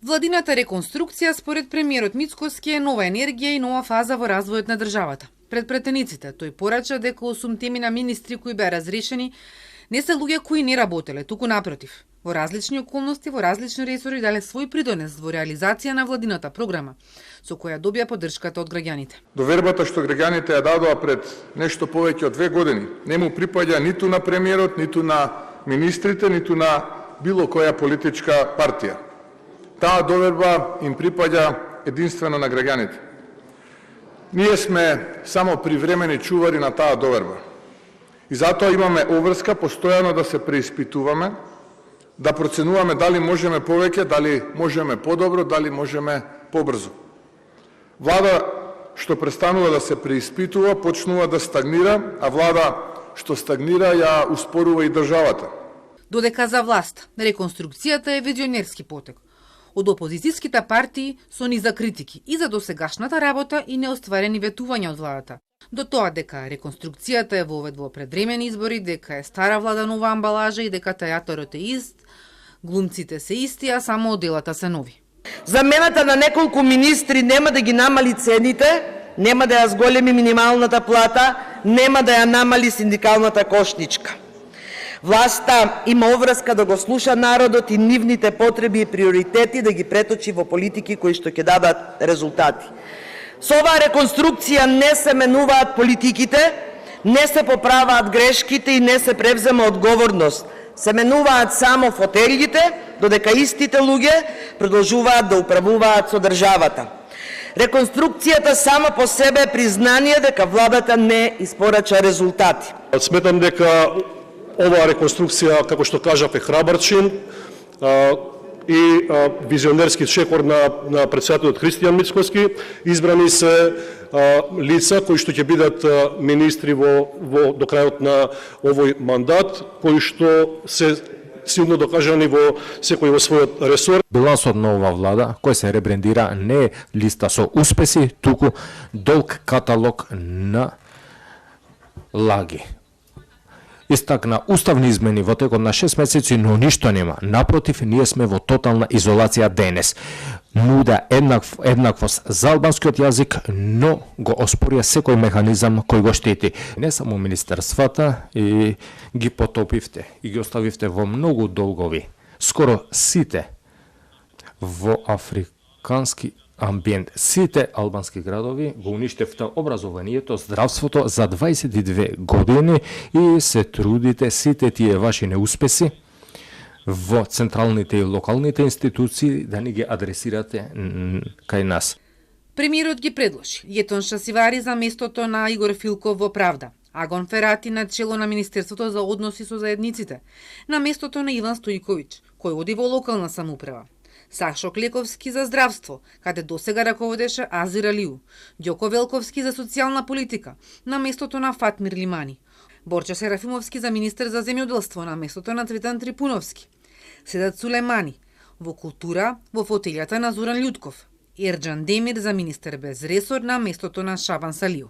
Владината реконструкција според премиерот Мицкоски е нова енергија и нова фаза во развојот на државата. Пред претениците тој порача дека 8 теми на министри кои беа разрешени не се луѓе кои не работеле, туку напротив. Во различни околности, во различни ресори дале свој придонес во реализација на владината програма, со која добија поддршката од граѓаните. Довербата што граѓаните ја дадоа пред нешто повеќе од 2 години не му припаѓа ниту на премиерот, ниту на министрите, ниту на било која политичка партија. Таа доверба им припаѓа единствено на граѓаните. Ние сме само привремени чувари на таа доверба. И затоа имаме обврска постојано да се преиспитуваме, да проценуваме дали можеме повеќе, дали можеме подобро, дали можеме побрзо. Влада што престанува да се преиспитува, почнува да стагнира, а влада што стагнира ја успорува и државата. Додека за власт, реконструкцијата е визионерски потек. Од опозицијските партии со низа критики и за досегашната работа и неостварени ветувања од владата. До тоа дека реконструкцијата е вовед во предвремени избори, дека е стара влада нова амбалажа и дека театарот е ист, глумците се исти, а само оделата се нови. Замената на неколку министри нема да ги намали цените, нема да ја зголеми минималната плата, нема да ја намали синдикалната кошничка. Власта има обврска да го слуша народот и нивните потреби и приоритети, да ги преточи во политики кои што ќе дадат резултати. Со оваа реконструкција не се менуваат политиките, не се поправаат грешките и не се превзема одговорност. Се менуваат само фотелите, додека истите луѓе продолжуваат да управуваат со државата. Реконструкцијата сама по себе е признание дека владата не испорача резултати. Сметам дека оваа реконструкција, како што кажав, е храбар чин и визионерски чекор на претседателот Христијан Мицкоски. Избрани се лица кои што ќе бидат министри до крајот на овој мандат, кои што се силно докажани во секој во својот ресор. Билансот на ова влада, кој се ребрендира, не е листа со успеси, туку долг каталог на лаги. Истакна уставни измени во текот на 6 месеци, но ништо нема. Напротив, ние сме во тотална изолација денес. Нуда еднаквост за албанскиот јазик, но го оспорија секој механизам кој го штити. Не само министерствата, и ги потопивте и ги оставивте во многу долгови. Скоро сите во африкански амбиент, сите албански градови го уништевте образованието, здравството за 22 години и се трудите сите тие ваши неуспеси во централните и локалните институции да ни ги адресирате кај нас. Премиерот ги предложи Јетон Шасивари за местото на Игор Филков во Правда, Агон Ферати на чело на Министерството за односи со заедниците, на местото на Иван Стојковиќ, кој оди во локална самоуправа. Сашо Клековски за здравство, каде досега раководеше Азир Алиу, Ѓоко Велковски за социјална политика, на местото на Фатмир Лимани, Борче Серафимовски за министер за земјоделство, на местото на Цветан Трипуновски, Седат Сулемани, во култура, во фотелјата на Зоран Љутков, Ерџан Демир за министер без ресор, на местото на Шабан Салиу.